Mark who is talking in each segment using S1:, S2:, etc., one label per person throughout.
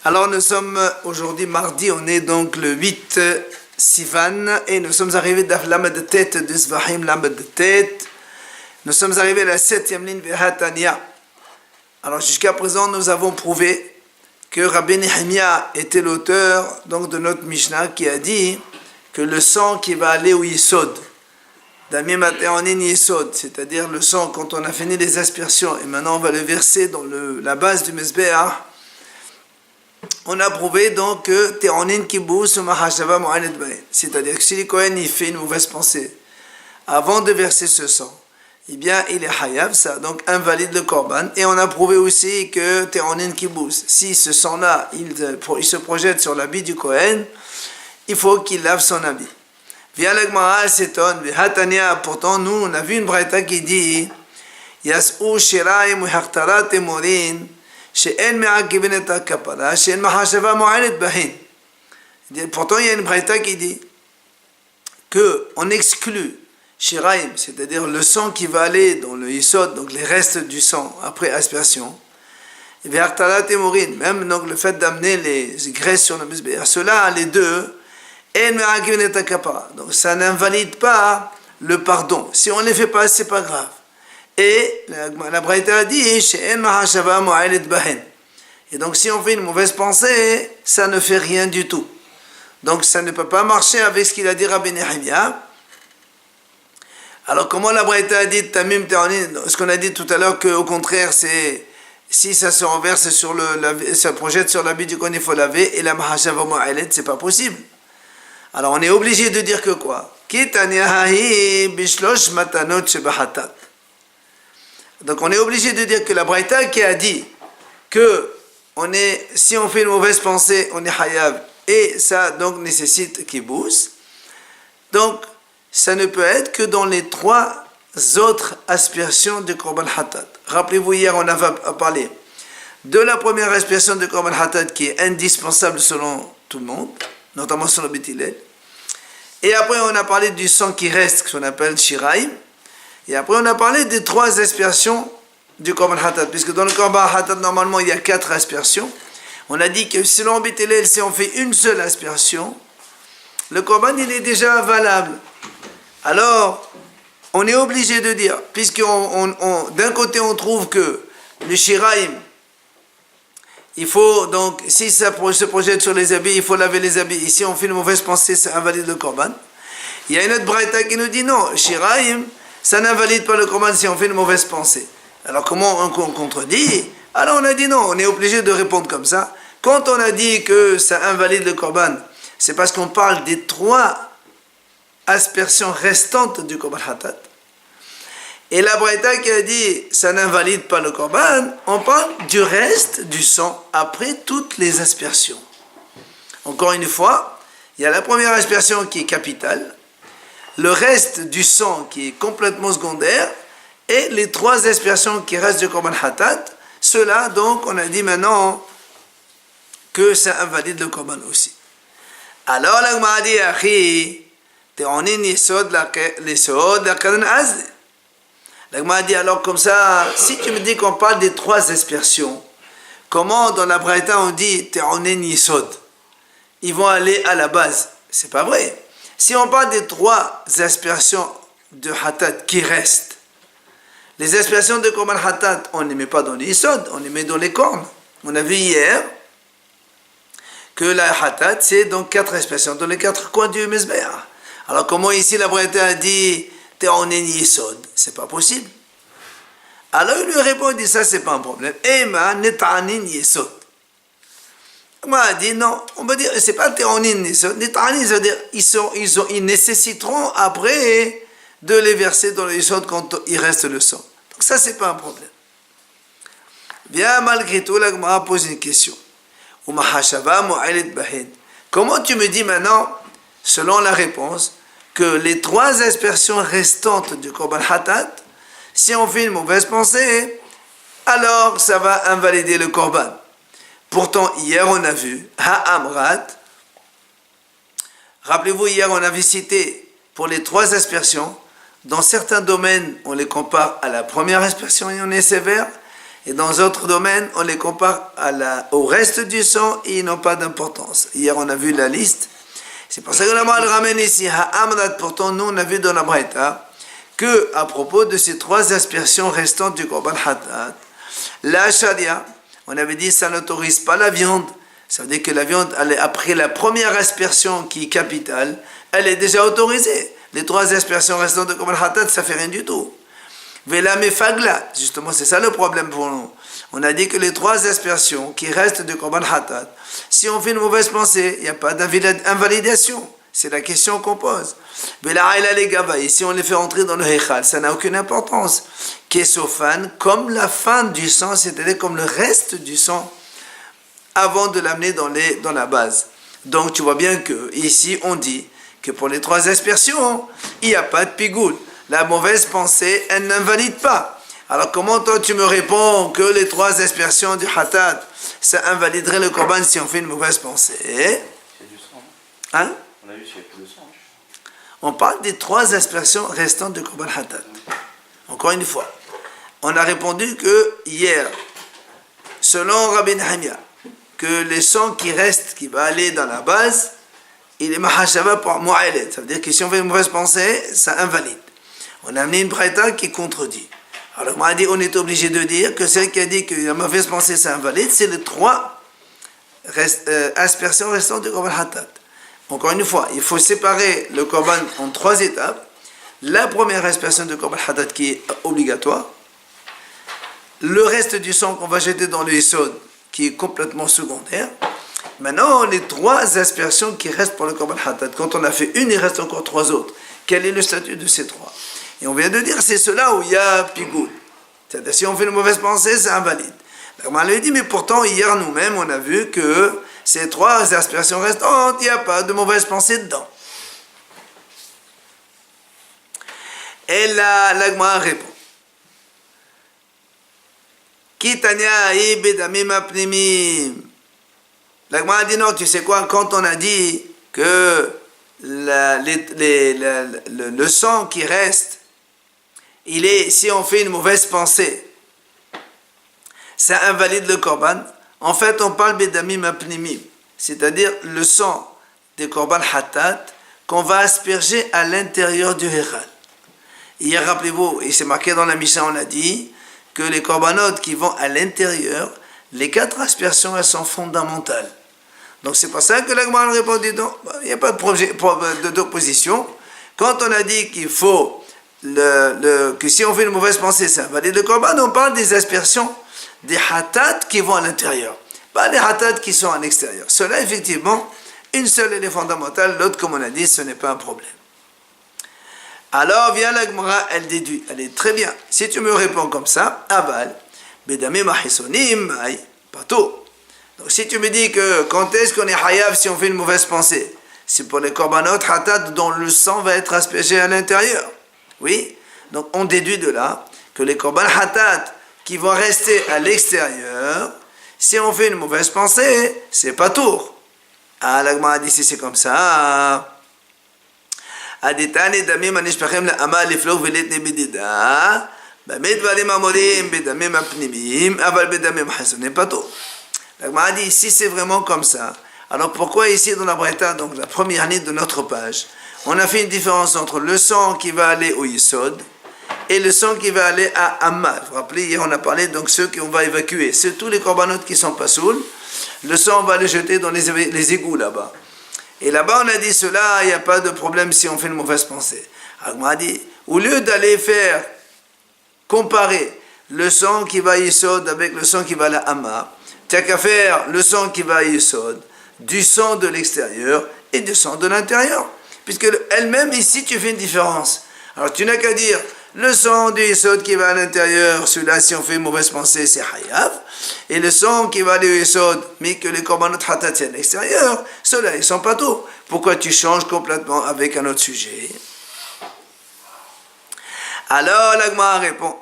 S1: Alors nous sommes aujourd'hui mardi, on est donc le 8 Sivan et nous sommes arrivés dans l'âme tête de Zvahim, l'âme de tête. Nous sommes arrivés à la 7e ligne de Hatania. Alors jusqu'à présent nous avons prouvé que Rabbi Nehemia était l'auteur donc de notre Mishnah qui a dit que le sang qui va aller au Yisod, Damim Ateonin Yisod, c'est-à-dire le sang quand on a fini les aspersions et maintenant on va le verser dans la base du Mezbeah. On a prouvé donc que Teonin Kibous ou Mahashava Mohamed Bain, c'est-à-dire que si le Kohen il fait une mauvaise pensée avant de verser ce sang, eh bien il est Hayav, ça donc invalide le Korban. Et on a prouvé aussi que Teonin Kibous, si ce sang-là il se projette sur l'habit du Kohen, il faut qu'il lave son habit. Via l'Agmara s'étonne, Hatania, pourtant nous on a vu une braïta qui dit Yas'u Shiraim Uhartarat Emorin. Pourtant, il y a une braïta qui dit qu'on exclut Shiraim, c'est-à-dire le sang qui va aller dans le Yisod, donc les restes du sang après aspersion, et même donc le fait d'amener les graisses sur le Mizbeach, cela, les deux, donc ça n'invalide pas le pardon. Si on ne les fait pas, c'est pas grave. Et la Braïta a dit et donc si on fait une mauvaise pensée, ça ne fait rien du tout. Donc ça ne peut pas marcher avec ce qu'il a dit Rabbi Nehemia. Alors comment la Braïta a dit Tamim Teonin, ce qu'on a dit tout à l'heure qu'au contraire c'est si ça se renverse sur ça projette sur l'habit du Kohen, il faut laver, et la Mahashava Mo'alet, c'est pas possible. Alors on est obligé de dire que quoi? Donc on est obligé de dire que la Braïta qui a dit que si on fait une mauvaise pensée, on est hayav, et ça donc nécessite kibous. Donc ça ne peut être que dans les trois autres aspersions du Korban Hatat. Rappelez-vous, hier on avait parlé de la première aspersion du Korban Hatat qui est indispensable selon tout le monde, notamment sur le Beit Hillel. Et après on a parlé du sang qui reste, qu'on appelle Shiraim. Et après, on a parlé des trois aspersions du Korban Hatat, puisque dans le Korban Hatat, normalement, il y a 4 aspersions. On a dit que selon Beit Hillel, si on fait une seule aspersion, le Korban, il est déjà valable. Alors, on est obligé de dire, puisque d'un côté, on trouve que le Shiraim, il faut donc, si ça se projette sur les habits, il faut laver les habits. Et si on fait une mauvaise pensée, ça invalide le Korban. Il y a une autre braïta qui nous dit non, Shiraim, ça n'invalide pas le Korban si on fait une mauvaise pensée. Alors comment on contredit? Alors on a dit non, on est obligé de répondre comme ça. Quand on a dit que ça invalide le Korban, c'est parce qu'on parle des 3 aspersions restantes du Korban Hatat. Et la Braïta qui a dit ça n'invalide pas le Korban, on parle du reste du sang après toutes les aspersions. Encore une fois, il y a la première aspersion qui est capitale, le reste du sang qui est complètement secondaire, et les 3 aspersions qui restent du Korban Hatat, cela donc on a dit maintenant que ça invalide le Korban aussi. Alors la Gemara dit Achi, Teonin Yesod l'Esod l'Akadan Azli. La Gemara dit alors comme ça, si tu me dis qu'on parle des 3 aspersions, comment dans la Braïta on dit Teonin Yesod? Ils vont aller à la base. C'est pas vrai. Si on parle des 3 aspersions de Hatat qui restent, les aspersions de Korban Hatat, on ne les met pas dans les Yisod, on les met dans les cornes. On a vu hier que la Hatat, c'est donc 4 aspersions dans les 4 coins du Mezbeach. Alors comment ici la Braïta a dit Teonin Yisod? C'est pas possible. Alors il lui répond, il dit ça c'est pas un problème. Ema Netanin Yisod. Moi, a dit non, on va dire, c'est pas Teonin, Netanin, c'est-à-dire, ils nécessiteront après de les verser dans le Yisod quand il reste le sang. Donc ça, c'est pas un problème. Bien, malgré tout, la Gemara pose une question. Comment tu me dis maintenant, selon la réponse, que les 3 aspersions restantes du Korban Hatat, si on fait une mauvaise pensée, alors ça va invalider le Korban. Pourtant, hier, on a vu Ha'amrat. Rappelez-vous, hier, on avait cité pour les 3 aspersions. Dans certains domaines, on les compare à la première aspersion et on est sévère. Et dans d'autres domaines, on les compare au reste du sang et ils n'ont pas d'importance. Hier, on a vu la liste. C'est pour ça que la le ramène ici. Pourtant, nous, on a vu dans la Braïta que à propos de ces 3 aspersions restantes du Korban Hatat, la Sharia, on avait dit ça n'autorise pas la viande. Ça veut dire que la viande, après la première aspersion qui est capitale, elle est déjà autorisée. Les 3 aspersions restantes du Korban Hatat, ça fait rien du tout. Vela mefagla, justement, c'est ça le problème pour nous. On a dit que les 3 aspersions qui restent du Korban Hatat, si on fait une mauvaise pensée, il n'y a pas d'invalidation. C'est la question qu'on pose. Vela ila les gava, et si on les fait entrer dans le Heichal, ça n'a aucune importance. Kesofan, comme la fin du sang, c'est-à-dire comme le reste du sang, avant de l'amener dans la base. Donc tu vois bien que ici on dit que pour les 3 aspersions, il n'y a pas de pigoule. La mauvaise pensée, elle n'invalide pas. Alors comment toi tu me réponds que les 3 aspersions du hatat, ça invaliderait le korban si on fait une mauvaise pensée?
S2: C'est du sang.
S1: Hein?
S2: On a vu s'il y a plus de sang.
S1: On parle des 3 aspersions restantes du korban hatat. Encore une fois, on a répondu que hier, selon Rabbi Nehemia, que le sang qui reste, qui va aller dans la base, il est mahashava pour mu'ailed. Ça veut dire que si on fait une mauvaise pensée, ça invalide. On a amené une braïta qui contredit. Alors, on a dit, on est obligé de dire que celle qui a dit que la mauvaise pensée, c'est invalide, c'est les 3 aspersions restantes du korban hatat. Encore une fois, il faut séparer le korban en 3 étapes. La première aspersion du korban hatat qui est obligatoire. Le reste du sang qu'on va jeter dans le yesod, qui est complètement secondaire. Maintenant, les 3 aspersions qui restent pour le korban hatat. Quand on a fait une, il reste encore 3 autres. Quel est le statut de ces 3? Et on vient de dire, c'est cela où il y a pigoul. C'est-à-dire, si on fait une mauvaise pensée, c'est invalide. On lui dit, mais pourtant, hier nous-mêmes, on a vu que ces 3 aspersions restantes, il n'y a pas de mauvaise pensée dedans. Et là, l'Agma répond. Kitania ibedamim apnimim. L'Agma a dit non, tu sais quoi, quand on a dit que le sang qui reste, il est, si on fait une mauvaise pensée, ça invalide le korban. En fait, on parle bedamim apnimim, c'est-à-dire le sang des korban hatat qu'on va asperger à l'intérieur du héral. Hier, rappelez-vous, et c'est marqué dans la Mishnah, on a dit que les korbanot qui vont à l'intérieur, les 4 aspersions, elles sont fondamentales. Donc c'est pour ça que l'Agma a répondu non, il n'y a pas d'opposition. Quand on a dit qu'il faut que si on fait une mauvaise pensée, ça invalide le korban, on parle des aspersions des hatat qui vont à l'intérieur, pas les hatat qui sont à l'extérieur. Cela, effectivement, une seule elle est fondamentale, l'autre, comme on a dit, ce n'est pas un problème. Alors vient l'Agmara, elle déduit, elle est très bien. Si tu me réponds comme ça, aval, bedamim ahisonim, pas tout. Donc si tu me dis que quand est-ce qu'on est hayav si on fait une mauvaise pensée, c'est pour les korbanot hatat dont le sang va être aspergé à l'intérieur. Oui, donc on déduit de là que les korban hatat qui vont rester à l'extérieur, si on fait une mauvaise pensée, c'est pas tour. Ah, l'Agma a dit si c'est comme ça. Aditani damim anishpachem la ama liflok veletne bedida. Bamet valim amorim bedamim apnimim aval bedamim hasonim pas tour. L'Agma a dit si c'est vraiment comme ça, alors pourquoi ici dans la Braïta, donc la première ligne de notre page, on a fait une différence entre le sang qui va aller au Yesod et le sang qui va aller à Amma. Vous vous rappelez, hier on a parlé donc ceux qu'on va évacuer, c'est tous les corbanotes qui sont pas saouls, le sang on va le jeter dans les égouts là-bas. Et là-bas on a dit cela, il n'y a pas de problème si on fait une mauvaise pensée. Agma a dit, au lieu d'aller comparer le sang qui va à Yesod avec le sang qui va à la Amma, tu n'as qu'à faire le sang qui va à Yesod, du sang de l'extérieur et du sang de l'intérieur. Puisque elle-même ici tu fais une différence. Alors tu n'as qu'à dire le sang du Yesod qui va à l'intérieur, celui-là si on fait une mauvaise pensée c'est hayav, et le sang qui va aller au Yesod mais que les korbanot hatat à l'extérieur, ceux-là ils sont pas tout. Pourquoi tu changes complètement avec un autre sujet? Alors l'Agma répond,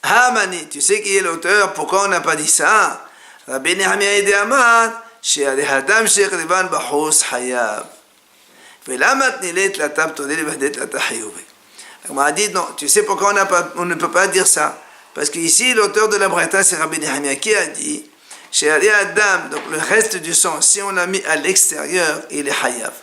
S1: Hamani, tu sais qui est l'auteur, pourquoi on n'a pas dit ça? Rabbi Nehemia et Amad, chez Adehadam Sheikh Rivan Bahous Hayav. ולמה תנילת לטב תודה לבהדת לטחיובי? On m'a dit non, tu sais pourquoi on ne peut pas dire ça? Parce qu'ici, l'auteur de la Braïta, c'est Rabbi Nehemia qui a dit, chez Ali Adam, donc le reste du sang, si on l'a mis à l'extérieur, il est hayav.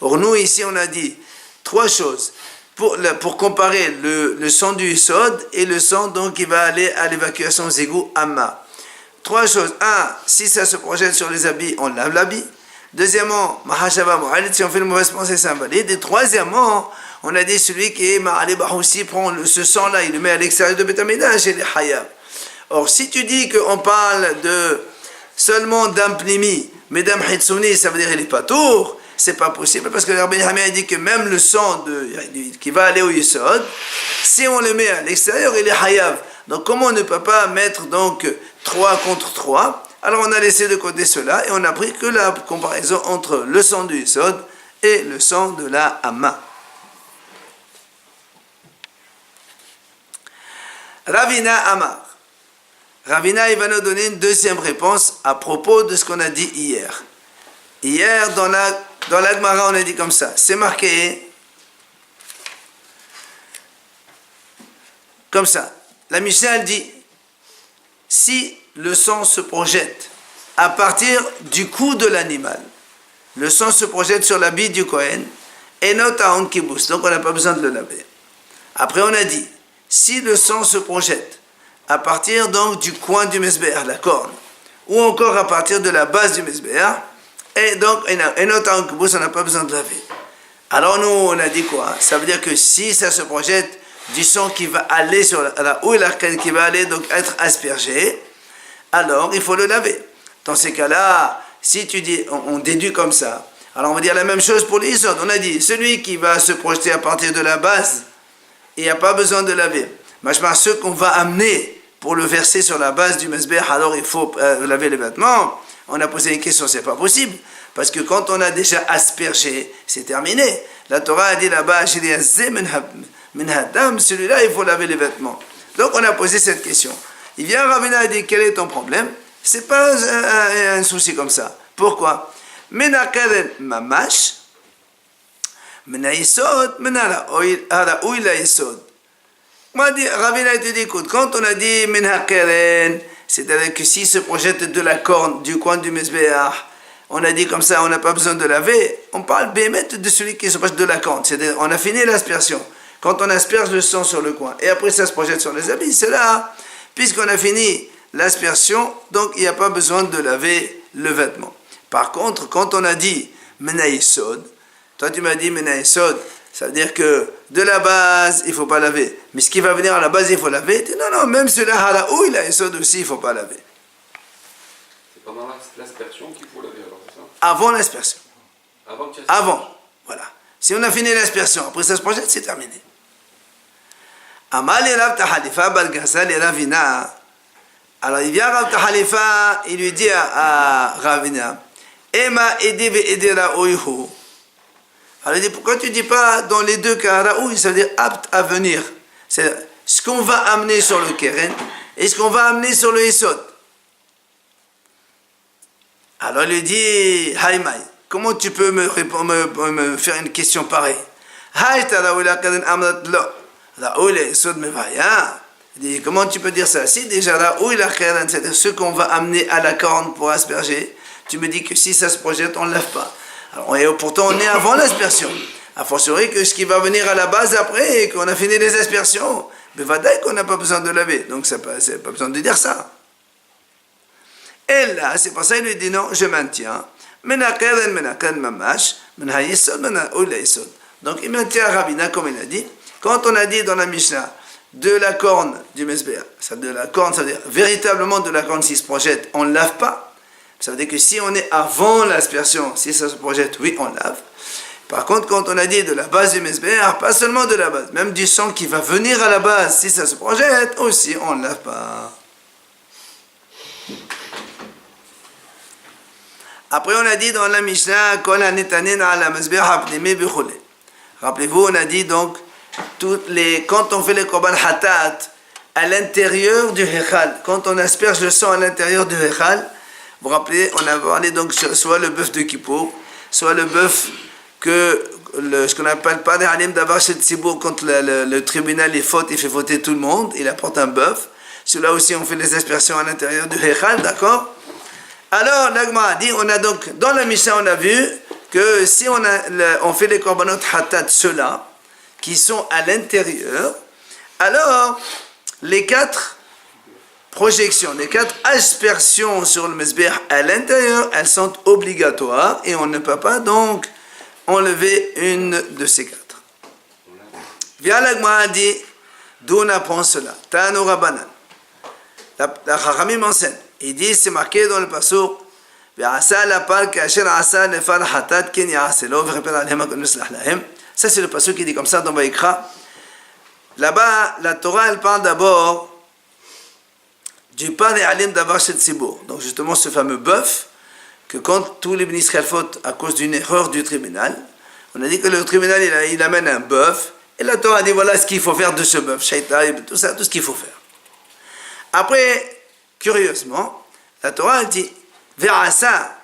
S1: Or, nous, ici, on a dit 3 choses. Pour comparer le sang du Yisod et le sang donc, qui va aller à l'évacuation aux égouts Amma. 3 choses. 1, si ça se projette sur les habits, on lave l'habit. Deuxièmement, Mahashava Mu'alid, si on fait une mauvaise pensée, c'est invalide. Et troisièmement, on a dit celui qui est Ma'ali Bahoussi prend ce sang-là, il le met à l'extérieur de Betamidash et les Hayab. Or, si tu dis qu'on parle seulement d'Am Pnimi, mais d'Am Hitsouni, ça veut dire qu'il n'est pas tour, c'est pas possible parce que Rabbi Nehemia a dit que même le sang qui va aller au Yisod, si on le met à l'extérieur, il est Hayav. Donc, comment on ne peut pas mettre donc 3 contre 3? Alors, on a laissé de côté cela et on a pris que la comparaison entre le sang du Yisod et le sang de la Amma. Ravina Amar. Ravina, il va nous donner une deuxième réponse à propos de ce qu'on a dit hier. Hier, dans la Gemara, on a dit comme ça. C'est marqué comme ça. La Mishnah dit, si le sang se projette à partir du cou de l'animal, le sang se projette sur l'habit du Kohen, et not à kibous, donc on n'a pas besoin de le laver. Après, on a dit, si le sang se projette à partir donc du coin du mesbéar, la corne, ou encore à partir de la base du mesbéar, et donc, on n'a pas besoin de laver. Alors nous, on a dit quoi? Ça veut dire que si ça se projette du sang qui va aller sur la houille l'arcane, qui va aller donc être aspergé, alors il faut le laver. Dans ces cas-là, si tu dis, on déduit comme ça, alors on va dire la même chose pour les isod. On a dit, celui qui va se projeter à partir de la base, il n'y a pas besoin de laver. Machma, ceux qu'on va amener pour le verser sur la base du mesbeh, alors il faut laver les vêtements. On a posé une question, c'est pas possible. Parce que quand on a déjà aspergé, c'est terminé. La Torah a dit là-bas, celui-là, il faut laver les vêtements. Donc on a posé cette question. Il vient, Ravina a dit, quel est ton problème? C'est pas un souci comme ça. Pourquoi? Menakaren mamash, menaïsod, menala oila isod. Moi, Ravina te dit, écoute, quand on a dit menakaren, c'est-à-dire que s'il se projette de la corne, du coin du mesbéach, on a dit comme ça, on n'a pas besoin de laver, on parle bémet de celui qui se projette de la corne. C'est-à-dire, on a fini l'aspersion. Quand on asperge le sang sur le coin, et après ça se projette sur les habits, c'est là, puisqu'on a fini l'aspersion, donc il n'y a pas besoin de laver le vêtement. Par contre, quand on a dit menaïsod, toi tu m'as dit menaïsod, ça veut dire que de la base, il ne faut pas laver. Mais ce qui va venir à la base, il faut laver. Non, même celui-là, halaou, il a isod aussi, il ne faut pas laver.
S2: C'est pendant l'aspersion qu'il faut laver alors, c'est ça?
S1: Avant l'aspersion.
S2: Avant,
S1: voilà. Si on a fini l'aspersion, après ça se projette, c'est terminé. Amal et Rav Tahalifa, Balgasal et Ravina. Alors il vient Rav Tahalifa, il lui dit à Ravina, Ema edi ve edera oyhu. Alors il dit, pourquoi tu ne dis pas dans les deux cas, Raoui, ça veut dire apte à venir. C'est ce qu'on va amener sur le Keren et ce qu'on va amener sur le Yesod. Alors il lui dit, Haïmaï, comment tu peux me faire une question pareille? Il dit, comment tu peux dire ça? Si déjà Raoui la Keren, c'est-à-dire ce qu'on va amener à la corne pour asperger, tu me dis que si ça se projette, on ne lave pas. Alors, et pourtant, on est avant l'aspersion. A fortiori que ce qui va venir à la base après, et qu'on a fini les aspersions, mais va dire qu'on n'a pas besoin de laver. Donc, c'est pas besoin de dire ça. Et là, c'est pour ça qu'il lui dit non, je maintiens. Donc, il maintient Ravina, comme il a dit. Quand on a dit dans la Mishnah, de la corne du mesbéa, de la corne, ça veut dire véritablement de la corne, s'il se projette, on ne lave pas. Ça veut dire que si on est avant l'aspersion, si ça se projette, oui, on lave. Par contre, quand on a dit de la base du mesbéar, pas seulement de la base, même du sang qui va venir à la base, si ça se projette, aussi, on ne lave pas. Après, on a dit dans la Mishnah, rappelez-vous, on a dit donc, quand on fait les korban hatat, à l'intérieur du hechal, quand on asperge le sang à l'intérieur du hechal, vous vous rappelez, on a parlé donc soit le bœuf de Kippour, soit le bœuf ce qu'on appelle pas des halim d'avoir chez le Tzibour, quand le tribunal est faute, il fait voter tout le monde, il apporte un bœuf, Cela aussi, on fait les aspersions à l'intérieur du Heichal, d'accord? Alors, l'Agma dit, on a donc, dans la Mishnah, on a vu que si on fait les korbanot hatat, ceux-là, qui sont à l'intérieur, alors, les 4 projections, les 4 aspersions sur le Mezbeach à l'intérieur, elles sont obligatoires et on ne peut pas donc enlever une de ces 4. Via l'Agma dit, d'où on apprend cela? Tanu Rabbanan. La Chachamim enseigne. Il dit, c'est marqué dans le pasuk, ça c'est le pasuk qui dit comme ça dans Vaïkra. Là-bas, la Torah, elle parle d'abord du pan et alim d'avar shel tzibour. Donc justement, ce fameux bœuf, que quand tous les bénis Israël fautent à cause d'une erreur du tribunal, on a dit que le tribunal, il amène un bœuf, et la Torah dit, voilà ce qu'il faut faire de ce bœuf, shaitaïb, tout ça, tout ce qu'il faut faire. Après, curieusement, la Torah, elle dit, verra ça,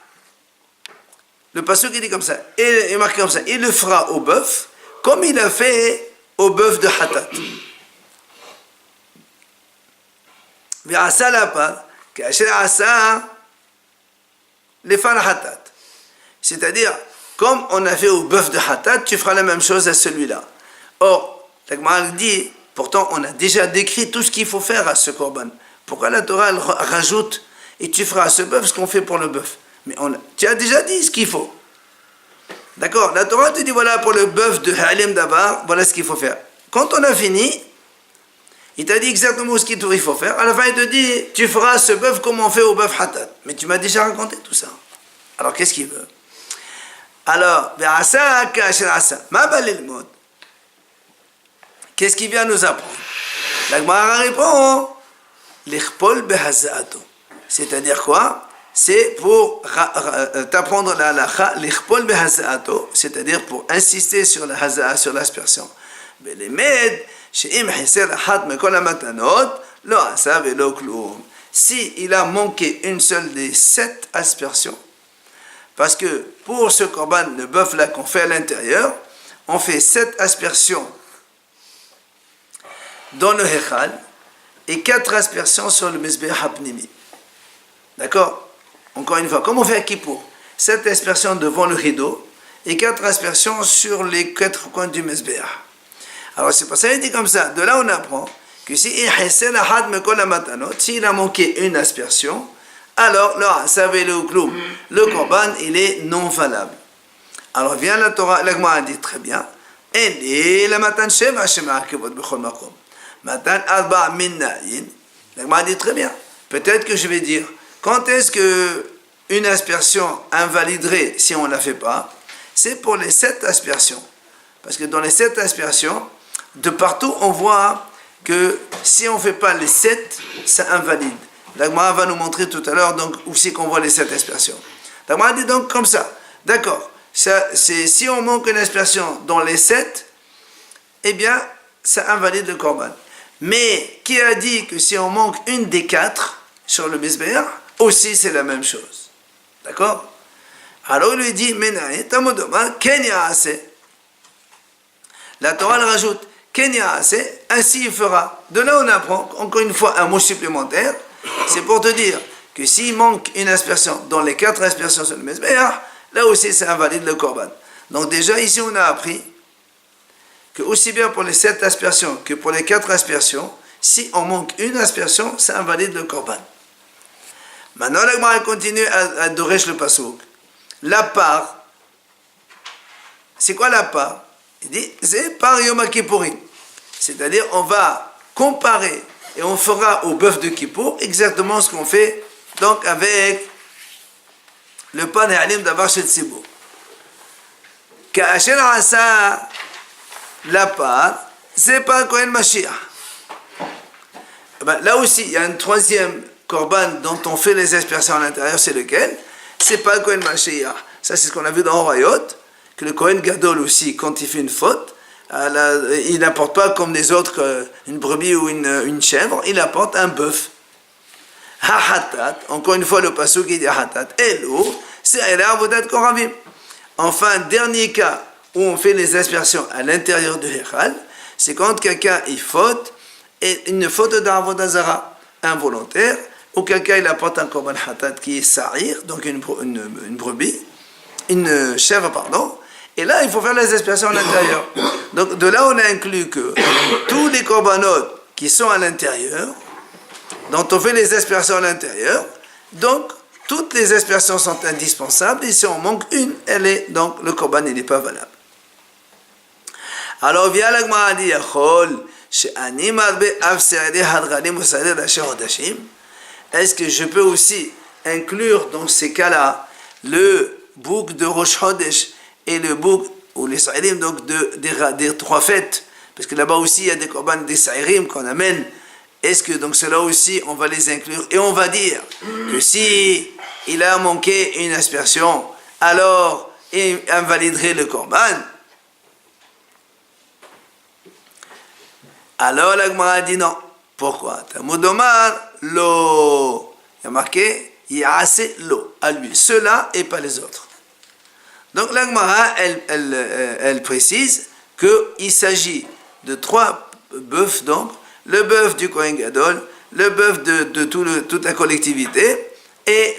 S1: le pasuk il dit comme ça, et il marqué comme ça, il le fera au bœuf, comme il a fait au bœuf de Hatat. Ve'asa la part, qu'asher asa les fan Hatat. C'est-à-dire, comme on a fait au bœuf de Hatat, tu feras la même chose à celui-là. Or, la Gemara dit, pourtant on a déjà décrit tout ce qu'il faut faire à ce korban. Pourquoi la Torah elle rajoute, et tu feras à ce bœuf ce qu'on fait pour le bœuf? Mais tu as déjà dit ce qu'il faut. D'accord? La Torah te dit, voilà, pour le bœuf de Halim Davar, voilà ce qu'il faut faire. Quand on a fini, il t'a dit exactement ce qu'il faut faire. À la fin, il te dit, tu feras ce bœuf comme on fait au bœuf Hatat. Mais tu m'as déjà raconté tout ça. Alors, qu'est-ce qu'il veut? Alors, qu'est-ce qu'il vient nous apprendre? La Gemara répond, c'est-à-dire quoi? C'est pour t'apprendre la halakha, c'est-à-dire pour insister sur la haza'a, sur l'aspersion. Si il a manqué une seule des 7 aspersions, parce que pour ce korban, le bœuf là qu'on fait à l'intérieur, on fait 7 aspersions dans le Heichal et 4 aspersions sur le Mizbeach HaPnimi. D'accord? Encore une fois, comme on fait à Kippour, 7 aspersions devant le rideau et 4 aspersions sur les 4 coins du Mizbeach. Alors c'est pour ça qu'il dit comme ça. De là on apprend que s'il a manqué une aspersion, alors le korban il est non valable. Alors vient la Torah, la Gemara dit très bien, la Gemara dit très bien. Peut-être que je vais dire, quand est-ce que une aspersion invaliderait si on ne la fait pas? C'est pour les 7 aspersions. Parce que dans les 7 aspersions, de partout on voit que si on ne fait pas les 7, ça invalide. La Gemara va nous montrer tout à l'heure donc où c'est qu'on voit les 7 aspersions. La Gemara dit donc comme ça. D'accord. Si on manque une aspersion dans les 7, eh bien, ça invalide le korban. Mais qui a dit que si on manque une des 4 sur le Mizbeach, aussi c'est la même chose. D'accord? Alors il lui dit, la Torah rajoute, ainsi il fera. De là on apprend, encore une fois, un mot supplémentaire, c'est pour te dire que s'il manque une aspersion dans les 4 aspersions sur le Mizbeach, là aussi ça invalide le korban. Donc déjà ici on a appris que aussi bien pour les 7 aspersions que pour les 4 aspersions, si on manque une aspersion, ça invalide le korban. Maintenant, la Gemara continue à Doresh le Pasuk. La part, c'est quoi la part? Il dit, c'est par Yom Kippourim. C'est-à-dire, on va comparer et on fera au bœuf de Kippour exactement ce qu'on fait donc avec le pan et alim d'avar shel tzibour. Ka'asher asa la part, c'est pas Kohen Mashiach. Ben, là aussi, il y a un troisième korban dont on fait les aspersions à l'intérieur, c'est lequel? C'est pas le Kohen Mashiach. Ça, c'est ce qu'on a vu dans Horayot, que le Kohen Gadol aussi, quand il fait une faute, il n'apporte pas comme les autres une brebis ou une chèvre, il apporte un bœuf. Ha-hatat, encore une fois le pasuk qui dit ha-hatat, elo, c'est avodat koravim. Enfin, dernier cas où on fait les aspersions à l'intérieur du Heichal, c'est quand quelqu'un il faute, et une faute d'Avodah Zara, involontaire, auquel cas il apporte un korban hatat qui est sa'ir, donc une brebis, une chèvre, pardon, et là il faut faire les expiations à l'intérieur. Donc de là on a inclus que tous les korbanot qui sont à l'intérieur, dont on fait les expiations à l'intérieur, donc toutes les expiations sont indispensables, et si on manque une, donc le korban n'est pas valable. Alors vient la Gemara dit est-ce que je peux aussi inclure dans ces cas-là le bouc de Rosh Chodesh et le bouc ou les sa'irim donc des 3 fêtes, parce que là-bas aussi il y a des korban des sa'irim qu'on amène. Est-ce que donc cela aussi on va les inclure et on va dire que si il a manqué une aspersion, alors il invaliderait le korban? Alors la Gemara dit non. Pourquoi? Talmud Omar lo. Il y a marqué Ya'ase lo, à lui. Ceux-là et pas les autres. Donc la Gemara elle précise qu'il s'agit de 3 bœufs, donc le bœuf du Kohen Gadol, le bœuf de toute la collectivité et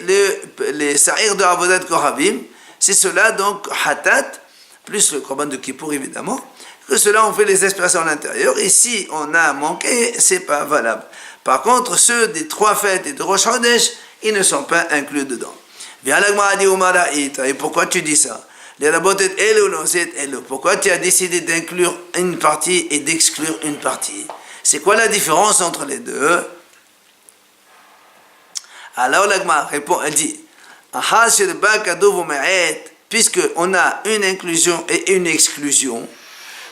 S1: les sa'ir de Avodat Koravim. C'est cela donc hatat plus le korban de Kippour évidemment. Que cela on fait les expiations à l'intérieur, et si on a manqué, c'est pas valable. Par contre, ceux des 3 fêtes et de Rosh Chodesh, ils ne sont pas inclus dedans. Et pourquoi tu dis ça? Pourquoi tu as décidé d'inclure une partie et d'exclure une partie? C'est quoi la différence entre les deux? Alors la Gemara répond, elle dit, puisque on a une inclusion et une exclusion,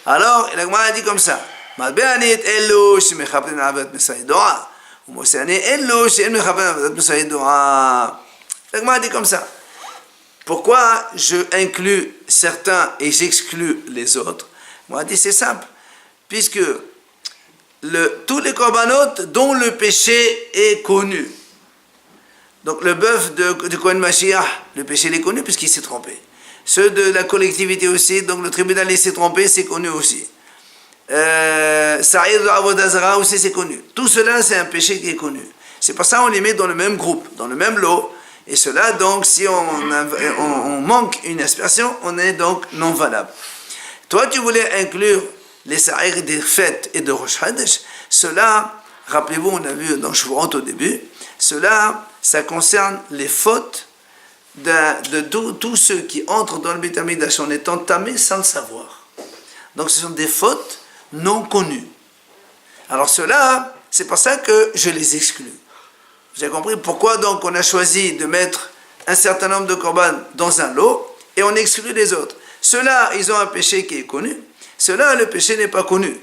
S1: alors la Gemara dit comme ça. La Gemara dit comme ça. Pourquoi je inclus certains et j'exclus les autres? Moi, dit c'est simple. Puisque tous les korbanot dont le péché est connu. Donc le bœuf de Kohen Mashiach, le péché est connu puisqu'il s'est trompé. Ceux de la collectivité aussi, donc le tribunal s'est trompé, c'est connu aussi. Sa'ir de Avodah Zara aussi, c'est connu. Tout cela, c'est un péché qui est connu. C'est pour ça qu'on les met dans le même groupe, dans le même lot. Et cela, donc, si on manque une aspersion, on est donc non valable. Toi, tu voulais inclure les sa'ir des fêtes et de Rosh Chodesh. Cela, rappelez-vous, on a vu dans Shavuot au début, cela, ça concerne les fautes de tous ceux qui entrent dans le Beit HaMikdash en étant tamés sans le savoir. Donc ce sont des fautes non connues. Alors cela, c'est pour ça que je les exclus. Vous avez compris pourquoi donc on a choisi de mettre un certain nombre de korban dans un lot et on exclut les autres. Ceux-là, ils ont un péché qui est connu. Ceux-là, le péché n'est pas connu.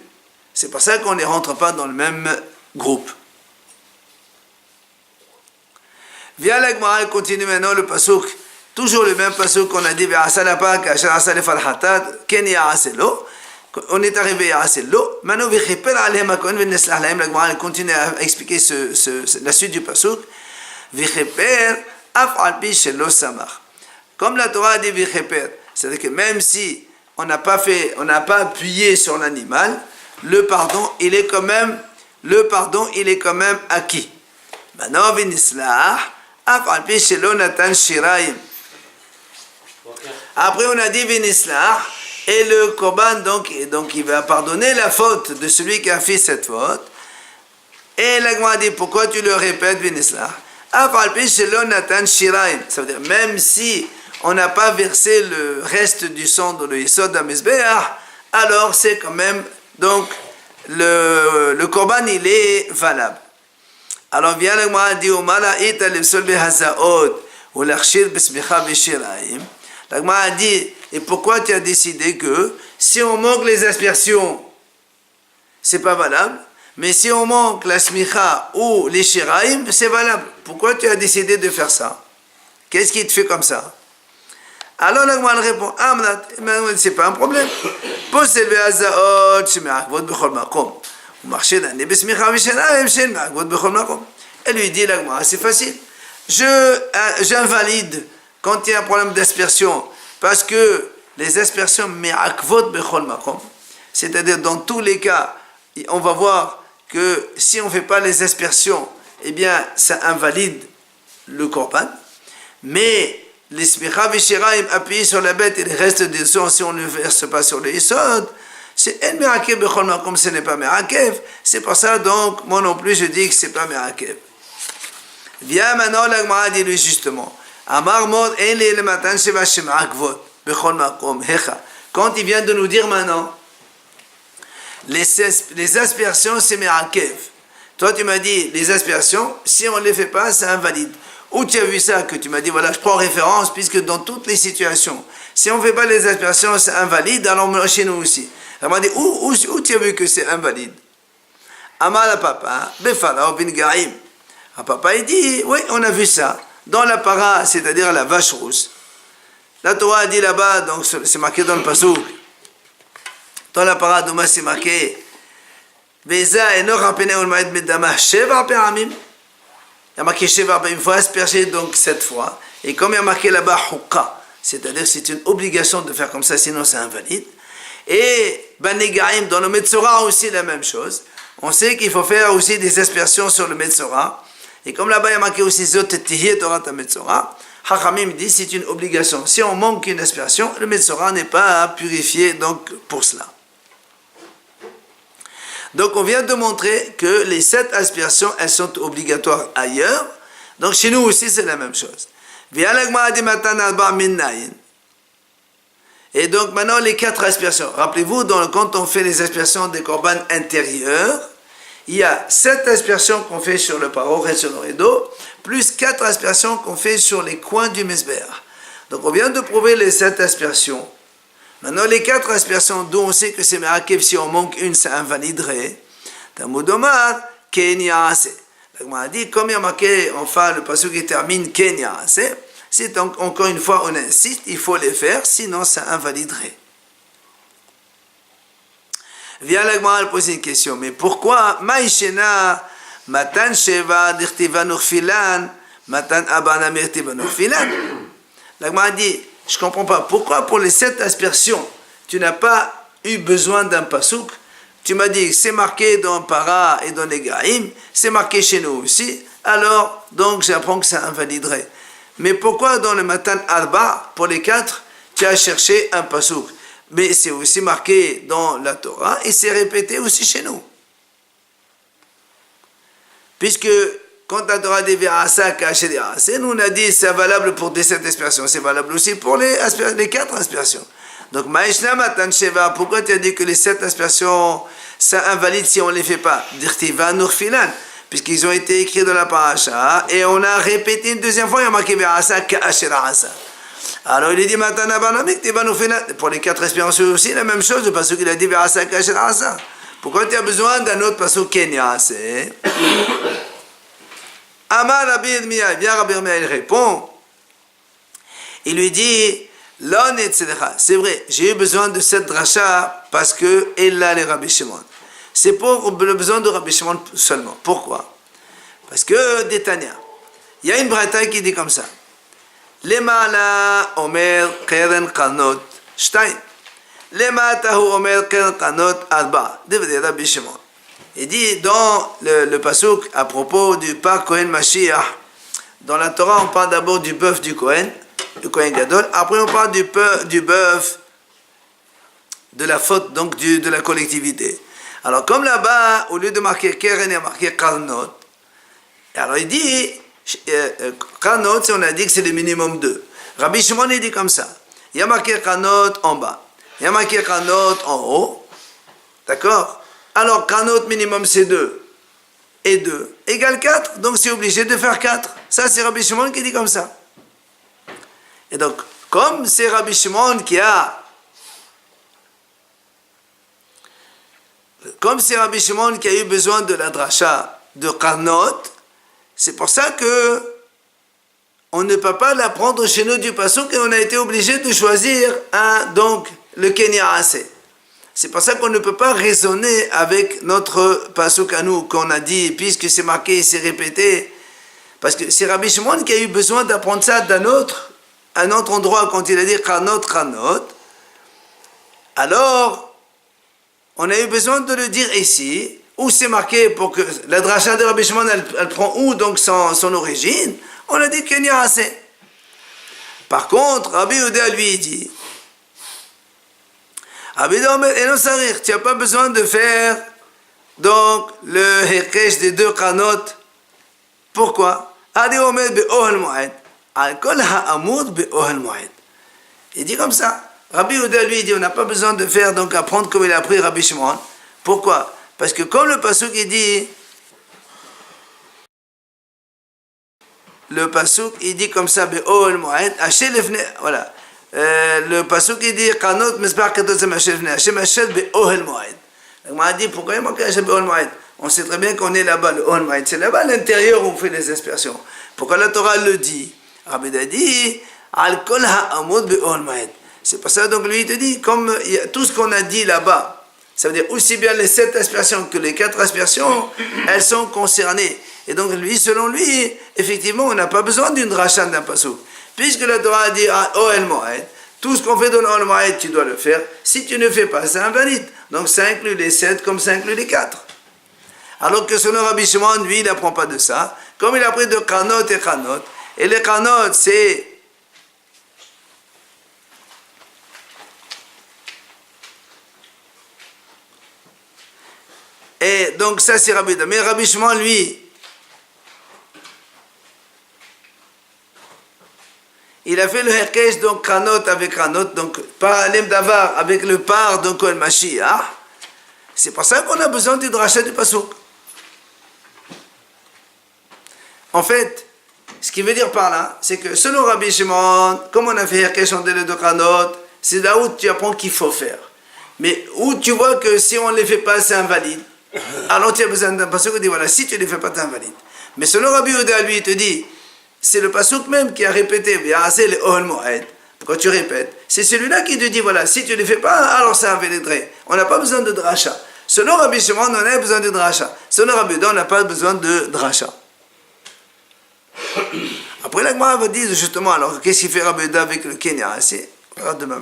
S1: C'est pour ça qu'on ne les rentre pas dans le même groupe. Via la Gemara, elle continue maintenant le pasuk, toujours le même pasuk qu'on a dit, on est arrivé à Aselo, maintenant la Gemara elle continue à expliquer la suite du pasuk, comme la Torah a dit, c'est-à-dire que même si on n'a pas appuyé sur l'animal, le pardon il est quand même acquis. Maintenant après on a dit Vinislah, et le korban donc il va pardonner la faute de celui qui a fait cette faute. Et la Gemara dit pourquoi tu le répètes Vinislah? Ça veut dire même si on n'a pas versé le reste du sang dans le Yesod HaMizbeach, alors c'est quand même donc le korban il est valable. Alors vient la Gemara dit la Gemara dit et pourquoi tu as décidé que si on manque les aspersions c'est pas valable, mais si on manque la smicha ou les shiraim c'est valable? Pourquoi tu as décidé de faire ça? Qu'est-ce qui te fait comme ça? Alors la Gemara répond c'est pas un problème. Elle lui dit, c'est facile. J'invalide quand il y a un problème d'aspersion, parce que les aspersions, c'est-à-dire dans tous les cas, on va voir que si on ne fait pas les aspersions eh bien, ça invalide le korban. Mais les smicha v'shiraim appuyés sur la bête et le reste du sang, si on ne verse pas sur les yesod, c'est en merakev bechol makom, ce n'est pas merakev. C'est pour ça, donc, moi non plus, je dis que c'est pas merakev. Viens maintenant, la Gemara dit lui justement, Amar mod en le matan sheva shema'akvot bechol makom hecha. Quand il vient de nous dire maintenant, les aspersions, c'est merakev. Toi, tu m'as dit, les aspersions, si on ne les fait pas, c'est invalide. Où tu as vu ça, que tu m'as dit, voilà, je prends référence, puisque dans toutes les situations, si on ne fait pas les aspersions, c'est invalide, alors chez nous aussi. Elle m'a dit, où tu as vu que c'est invalide? Amal à papa, Befala, bin Gaïm. À papa, il dit, oui, on a vu ça. Dans la para, c'est-à-dire la vache rousse. La Torah a dit là-bas, donc c'est marqué dans le passouk. Dans la para, Douma, c'est marqué, Beza, et Norapene, Olmaïd, Medama, Sheva, Peramim. Il y a marqué Sheva, il faut asperger donc 7 fois. Et comme il y a marqué là-bas Hukka, c'est-à-dire c'est une obligation de faire comme ça, sinon c'est invalide. Et Banegaim, dans le Metzora aussi la même chose. On sait qu'il faut faire aussi des aspersions sur le Metzora. Et comme là-bas il y a marqué aussi Zot Tihye Torah Metzora, Hachamim dit c'est une obligation. Si on manque une aspersion, le Metzora n'est pas purifié donc pour cela. Donc on vient de montrer que les 7 aspersions, elles sont obligatoires ailleurs. Donc chez nous aussi c'est la même chose. Et donc maintenant les 4 aspersions. Rappelez-vous, quand on fait les aspersions des korban intérieurs, il y a 7 aspersions qu'on fait sur le paro et sur le rideau, plus 4 aspersions qu'on fait sur les coins du mesber. Donc on vient de prouver les 7 aspersions. Maintenant, les 4 aspersions, d'où on sait que c'est merakev, si on manque une, ça invaliderait. Talmud Omar, Ken Yaase. La Gemara dit, comme il y a marqué, enfin, le passage qui termine Ken Yaase, c'est donc, encore une fois, on insiste, il faut les faire, sinon ça invaliderait. Vient la Gemara poser une question, mais pourquoi Maïshena, Matan Sheva, Dirtiva Nurfilan, Matan Abana Mirtiva Nurfilan? La Gemara dit, je ne comprends pas. Pourquoi pour les 7 aspersions, tu n'as pas eu besoin d'un pasouk? Tu m'as dit que c'est marqué dans Para et dans les Gaïm, c'est marqué chez nous aussi, alors, donc j'apprends que ça invaliderait. Mais pourquoi dans le Matan Arba, pour les 4, tu as cherché un pasouk? Mais c'est aussi marqué dans la Torah et c'est répété aussi chez nous. Puisque quand la Torah dit Ve'asa Kaché De'asa, nous on a dit c'est valable pour des 7 aspersions, c'est valable aussi pour les 4 aspersions. Donc Maïshna Matan Sheva, pourquoi tu as dit que les 7 aspersions ça invalide si on ne les fait pas? Dirtiva Nurfilan, puisqu'ils ont été écrits dans la paracha et on a répété une deuxième fois, il y a marqué Ve'asa Kaché De'asa. Alors il dit Matan Abanamik Tiva Nurfilan, pour les 4 aspersions aussi la même chose, parce qu'il a dit Ve'asa Kaché De'asa. Pourquoi tu as besoin d'un autre pasuk Kenya? C'est Amar Rabbi Yirmiyah, bien Rabbi Yirmiyah, il répond, il lui dit, c'est vrai, j'ai eu besoin de cette dracha parce que elle a les Rabbi Shimon. C'est pour le besoin de Rabbi Shimon seulement. Pourquoi? Parce que Détania, il y a une braïta qui dit comme ça, Lemala Omer Keren Kanot Shtaim, Lematahu Omer Keren Kanot Arba, devrait Rabbi Shimon. Il dit dans le pasuk à propos du Par Kohen Mashiach, dans la Torah on parle d'abord du bœuf du Kohen Gadol, après on parle du bœuf de la faute, donc de la collectivité. Alors comme là-bas, au lieu de marquer Keren, il y a marqué Karnot. Alors il dit, Karnot, on a dit que c'est le minimum 2. Rabbi Shimon il dit comme ça, il y a marqué Karnot en bas, il y a marqué Karnot en haut, d'accord? Alors, Karnot minimum c'est 2. Et 2 égale 4. Donc, c'est obligé de faire 4. Ça, c'est Rabbi Shimon qui dit comme ça. Et donc, comme c'est Rabbi Shimon qui a eu besoin de la dracha de Karnot, c'est pour ça que on ne peut pas l'apprendre chez nous du pasuk et on a été obligé de choisir donc le Kenya Assez. C'est pour ça qu'on ne peut pas raisonner avec notre pasuk à nous, qu'on a dit, puisque c'est marqué, c'est répété. Parce que c'est Rabbi Shimon qui a eu besoin d'apprendre ça un autre endroit, quand il a dit Karnot. Alors, on a eu besoin de le dire ici, où c'est marqué pour que la dracha de Rabbi Shimon, elle prend où donc son origine? On a dit qu'il n'y a assez. Par contre, Rabbi Yehuda lui dit, Rabbi Yehuda, et non sarir, tu n'as pas besoin de faire donc le hekesh des deux kanot. Pourquoi? Il dit comme ça. Rabbi Yehuda lui dit, on n'a pas besoin de faire donc apprendre comme il a appris Rabbi Shimon. Pourquoi? Parce que comme le pasuk il dit, comme ça, voilà. Le pasuk il dit, kanot mesbar katot c'est machel vne, Hashem machel be'ohel moed. Donc on a dit, pourquoi il manque Hashem be'ohel moed? On sait très bien qu'on est là-bas, le ohel moed. C'est là-bas à l'intérieur où on fait les aspersions. Pourquoi la Torah le dit? Rabbi Yehuda dit, al kol ha'amud be'ohel moed. C'est pour ça donc lui il te dit, comme tout ce qu'on a dit là-bas, ça veut dire aussi bien les 7 aspersions que les 4 aspersions, elles sont concernées. Et donc lui, selon lui, effectivement, on n'a pas besoin d'une dracha d'un pasuk. Puisque la Torah a dit Ohel Moed, tout ce qu'on fait dans l'Ohel Moed, tu dois le faire. Si tu ne fais pas, c'est invalide. Donc ça inclut les 7 comme ça inclut les 4. Alors que selon Rabbi Shimon, lui, il n'apprend pas de ça. Comme il a pris de kanot et kanot. Et les kanot, c'est et donc ça c'est Rabbi Yehuda. Mais Rabbi Shimon, lui, il a fait le hekesh, donc kanot avec kanot, donc paralem davar avec le par, donc le Mashiach. C'est pour ça qu'on a besoin du drachat du pasuk. En fait, ce qui veut dire par là, c'est que selon Rabbi Shimon, comme on a fait hekesh entre les deux kanot, c'est là où tu apprends qu'il faut faire. Mais où tu vois que si on ne les fait pas, c'est invalide. Alors tu as besoin d'un pasuk qui dit voilà, si tu ne les fais pas, tu es invalide. Mais selon Rabbi Yehuda, lui, il te dit, c'est le pasuk même qui a répété, c'est le Ohel Moed. Quand tu répètes, c'est celui-là qui te dit voilà, si tu ne les fais pas, alors ça invaliderait. On n'a pas besoin de dracha. Selon Rabbi Shimon, on a besoin de dracha. Selon Rabbi Yehuda, on n'a pas besoin de dracha. Après, la Gemara va dire justement, alors qu'est-ce qu'il fait Rabbi Yehuda avec le Kenya? C'est demain,